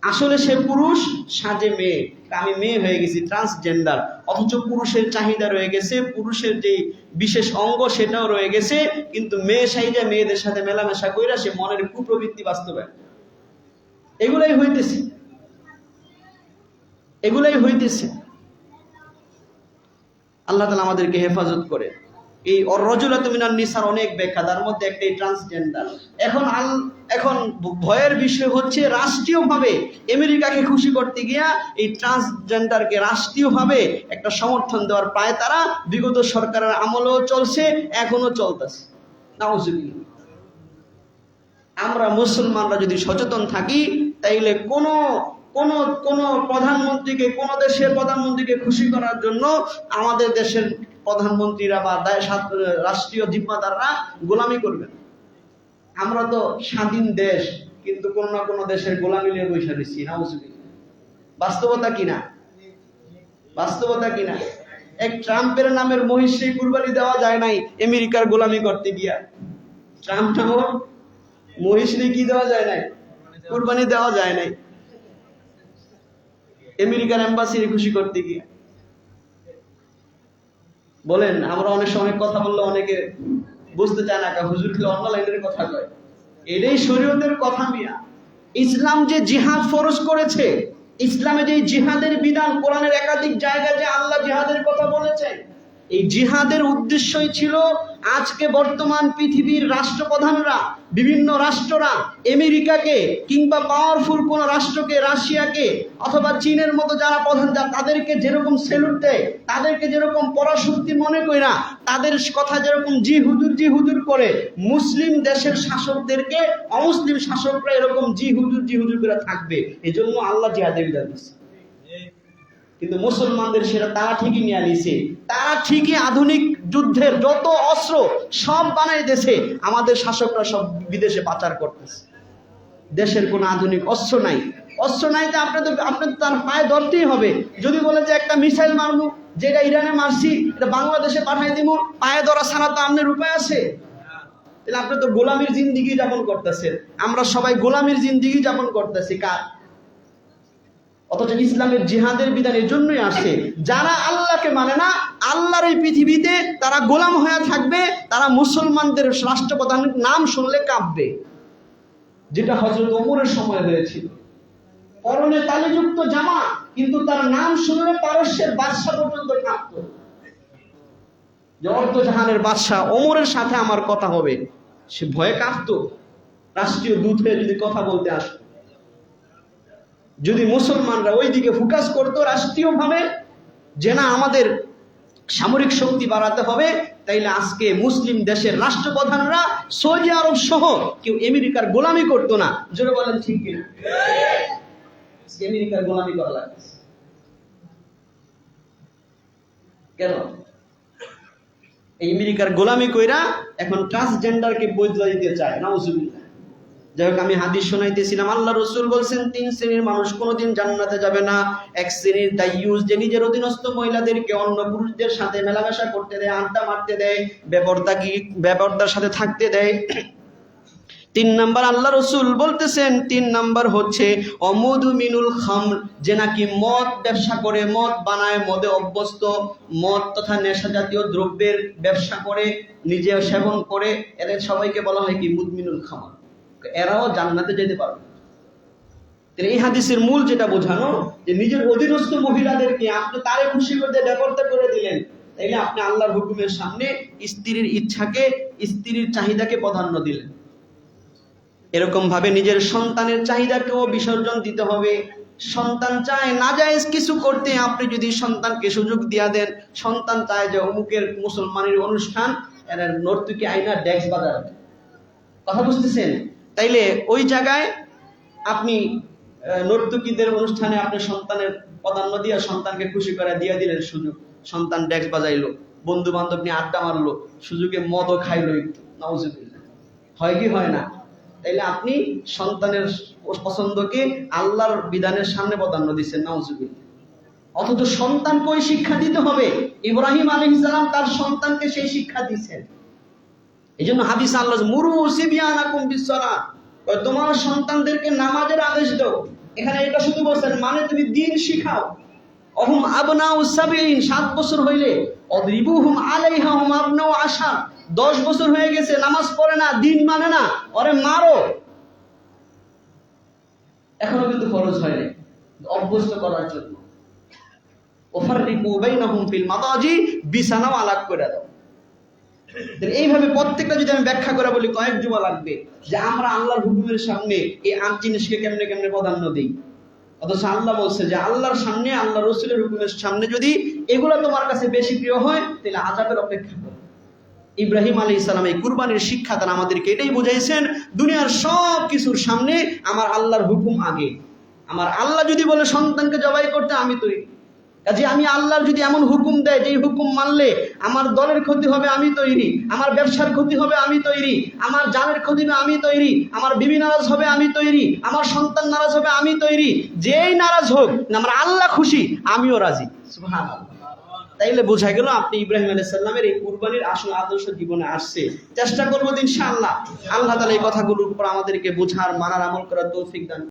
Speaker 1: আসলে সে পুরুষ সাজে মেয়ে, আমি মেয়ে হয়ে গেছি, ট্রান্সজেন্ডার। অথচ পুরুষের চাহিদা রয়ে গেছে, পুরুষের যে বিশেষ অঙ্গ সেটাও রয়ে গেছে, কিন্তু মেয়ে সাইজা মেয়েদের সাথে মেলামেশা কইরা সে মনের কুপ্রবৃত্তি বাস্তবায়ন। এগুলাই হইতেছে, এগুলাই হইতেছে। আল্লাহ তাআলা আমাদেরকে হেফাজত করে। এই ওয়ার-রাজুলাতু মিনান নিসার অনেক ব্যাখ্যা, তার মধ্যে একটা এই ট্রান্সজেন্ডার। এখন ভয়ের বিষয় হচ্ছে রাষ্ট্রীয়ভাবে আমেরিকাকে খুশি করতে গিয়া এই ট্রান্সজেন্ডারকে রাষ্ট্রীয়ভাবে একটা সমর্থন দেওয়ার প্রায় তারা বিগত সরকারের আমলেও চলছে, এখনো চলতেছে। নাউজুবিল্লাহ। আমরা মুসলমানরা যদি সচেতন থাকি, তাইলে কোন প্রধানমন্ত্রীকে, কোন দেশের প্রধানমন্ত্রীকে খুশি করার জন্য আমাদের দেশের প্রধানমন্ত্রীরা বা রাষ্ট্রীয় জিম্মাদাররা গোলামি করবেন। আমরা তো স্বাধীন দেশ, কিন্তু কোন না কোন দেশের গোলামি নিয়ে বসে রয়েছি। নাউজুবিল্লাহ। বাস্তবতা কিনা? বাস্তবতা কিনা? এক ট্রাম্পের নামের মহিষে কুরবানি দেওয়া যায় নাই আমেরিকার গোলামি করতে গিয়া। ট্রাম্প নামের মহিষে কি দেওয়া যায় নাই? কুরবানি দেওয়া যায় নাই আমেরিকার এম্বাসির খুশি করতে গিয়া। বলেন, আমরা অনেক সময় কথা বললে অনেকে বুঝতে চায় না, হুজুর কি অন্য লাইনের কথা কয়। এটাই শরীয়তের কথা মিয়া। ইসলাম যে জিহাদ ফরজ করেছে, ইসলামে যে জিহাদের বিধান, কোরআনের একাধিক জায়গায় যে আল্লাহ জিহাদের কথা বলেছেন, এই জিহাদের উদ্দেশ্যই ছিল আজকে বর্তমান পৃথিবীর রাষ্ট্রপ্রধানরা, বিভিন্ন রাষ্ট্ররা আমেরিকাকে কিংবা পাওয়ারফুল কোন রাষ্ট্রকে, রাশিয়াকে অথবা চীনের মতো যারা প্রধান, তাদেরকে যেরকম সেলুট দেয়, তাদেরকে যেরকম পরাশক্তি মনে করে না, তাদের কথা যেরকম জি হুজুর করে, মুসলিম দেশের শাসকদেরকে অমুসলিম শাসকরা এরকম জি হুজুর করে থাকবে। এই জন্য আল্লাহ জিহাদের বিধান দিয়েছে। কিন্তু মুসলমানদের সেটা তারা ঠিকই নিয়ে নিছে। তারা ঠিকই আধুনিক যুদ্ধের যত অস্ত্র সব বানাই দেশে, আমাদের শাসকরা সব বিদেশে পাচার করতেছে। দেশের কোনো আধুনিক অস্ত্র নাই। অস্ত্র নাই যে আপনি তার পায়ে ধরতেই হবে। যদি বলে যে একটা মিসাইল মারবো, যেটা ইরানে মারছি এটা বাংলাদেশে পাঠাই দিব, পায়ে ধরা ছাড়া তো আপনার উপায় আছে? তাহলে আপনি তো গোলামির জিন্দিগি যাপন করতেছেন। আমরা সবাই গোলামির জিন্দিগি যাপন করতেছি। কার? অথচ ইসলামের জিহাদের বিধান এর জন্যই আসছে। যারা আল্লাহকে মানে না, আল্লাহর এই পৃথিবীতে তারা গোলাম হয়ে থাকবে, তারা মুসলমানদের রাষ্ট্রপ্রধানের নাম শুনলে কাঁপবে, যেটা হযরত ওমরের সময় হয়েছিল। পরনে তালিযুক্ত জামা, কিন্তু তার নাম শুনলে পারস্যের বাদশা পর্যন্ত কাঁপত। যে অর্ধজাহানের বাদশা ওমরের সাথে আমার কথা হবে, সে ভয়ে কাঁপত। রাষ্ট্রীয় দূত হয়ে যদি কথা বলতে আসতো, যদি মুসলমানরা ওই দিকে ফোকাস করতো রাষ্ট্রীয়ভাবে, যে না আমাদের সামরিক শক্তি বাড়াতে হবে, তাইলে আজকে মুসলিম দেশের রাষ্ট্রপ্রধানরা সৌদি আরব সহ কেউ আমেরিকার গোলামি করতো না। জোরে বলেন ঠিক কিনা? আমেরিকার গোলামি করা লাগছে কেন? এই আমেরিকার গোলামি কইরা এখন ট্রান্সজেন্ডারকে বৈধ দিতে চায়, নাউজুবিল্লাহ। যাই হোক, আমি হাদিস শোনাইতেছিলাম, আল্লাহ রাসূল বলছেন 3 শ্রেণীর মানুষ কোনোদিন জান্নাতে যাবে না। এক শ্রেণীর দাইয়ুস, যে নিজের অধীনস্থ মহিলাদেরকে অন্য পুরুষদের সাথে মেলামেশা করতে দেয়, আড্ডা মারতে দেয়, বেপরদার সাথে থাকতে দেয়। 3 নাম্বার আল্লাহ রাসূল বলতেছেন, 3 নাম্বার হচ্ছে অমুদমিনুল খামর, যে নাকি মদ ব্যবসা করে, মদ বানায়, মদে অভ্যস্ত, মদ তথা নেশা জাতীয় দ্রব্যের ব্যবসা করে, নিজেও সেবন করে, এদের সবাইকে বলা হয় কি মুদমিনুল খামর। এরাও জান্নাতে যেতে পারবে। এই হাদিসের মূল যেটা বোঝানো, যে নিজের অধীনস্থ মহিলাদেরকে আপনি তারে খুশি করতে বেপরদা করে দিলেন, তাইলে আপনি আল্লাহর হুকুমের সামনে স্ত্রীর ইচ্ছাকে, স্ত্রীর চাহিদাকে প্রাধান্য দিলেন। এরকম ভাবে নিজের সন্তানের চাহিদাকেও বিসর্জন দিতে হবে। সন্তান চায় নাজায়েজ কিছু করতে, আপনি যদি সন্তানকে সুযোগ দিয়া দেন, সন্তান চায় যে অমুকের মুসলমানের অনুষ্ঠান, এর নর্তকী আইনা ডেক্স বাজার, কথা বুঝতেছেন? তাইলে ওই জায়গায় আপনি নর্তকীদের অনুষ্ঠানে আপনি সন্তানের প্রাধান্য দিয়ে সন্তানকে খুশি করে দিয়ে দিলেন সুযোগ, সন্তান ডেক্স বাজাইলো, বন্ধু বান্ধব নিয়ে আড্ডা মারলো, সুযোগে মদও খাইলো একটু, নাউজুবিল্লাহ। হয় কি হয় না? তাইলে আপনি সন্তানের পছন্দকে আল্লাহর বিধানের সামনে প্রাধান্য দিচ্ছেন, নাউজুবিল্লাহ। অথচ সন্তানকে ওই শিক্ষা দিতে হবে। ইব্রাহিম আলাইহিস সালাম তার সন্তানকে সেই শিক্ষা দিচ্ছেন। এই জন্য হাদিস আল্লাহ মুরু সিবিয়ানাকুম বিসসালাত, তোমার সন্তানদেরকে নামাজের আদেশ দাও। এখানে এটা শুধু বলছেন, মানে তুমি দিন শিখাও। অহুম আবনাউ সাবিন, 7 বছর হইলে, অদ্রিবুহুম আলাইহা হুম আবনাউ 10, 10 বছর হয়ে গেছে নামাজ পড়ে না, দিন মানে না, ওরে মারো। এখনো কিন্তু ফরজ হয়নি, অভ্যস্ত করার জন্য। ওয়াফাররিকু বাইনাহুম ফিল মাদাজি, বিছানাও আলাদা করে দাও। এইভাবে প্রত্যেকটা যদি আমি ব্যাখ্যা করে বলি, কয়েক যুবা লাগবে যে আমরা আল্লাহর হুকুমের সামনে এই 8 জিনিসকে কেমনে কেমনে প্রাধান্য দিই। অথচ আল্লাহ বলছে যে আল্লাহর সামনে, আল্লাহ রাসূলের হুকুমের সামনে যদি এগুলো তোমার কাছে বেশি প্রিয় হয়, তাহলে আযাবের অপেক্ষা করো। ইব্রাহিম আলাইহিস সালাম এই কুরবানির শিক্ষা তারা আমাদেরকে এটাই বুঝাইছেন, দুনিয়ার সব কিছুর সামনে আমার আল্লাহর হুকুম আগে। আমার আল্লাহ যদি বলে সন্তানকে জবাই করতে, আমি তৈরি। কাজে আমি আল্লাহর যদি এমন হুকুম দেয়, যে হুকুম মানলে আমার দলের ক্ষতি হবে, আমি তৈরি। আমার ব্যবসার ক্ষতি হবে, আমি তৈরি। আমার জানের ক্ষতি হবে, আমি তৈরি। আমার বিবি নারাজ হবে, আমি তৈরি। আমার সন্তান নারাজ হবে, আমি তৈরি। যেই নারাজ হোক, আমার আল্লাহ খুশি, আমিও রাজি। সুবহানাল্লাহ। তাইলে বোঝা গেল আপনি ইব্রাহিম আলাইহিস সালামের এই কুরবানির আসল আদর্শ জীবনে আসছে। চেষ্টা করবো ইনশাআল্লাহ, আল্লাহ তাআলা এই কথাগুলোর উপর আমাদেরকে বোঝার, মানার, আমল করার তৌফিক দান।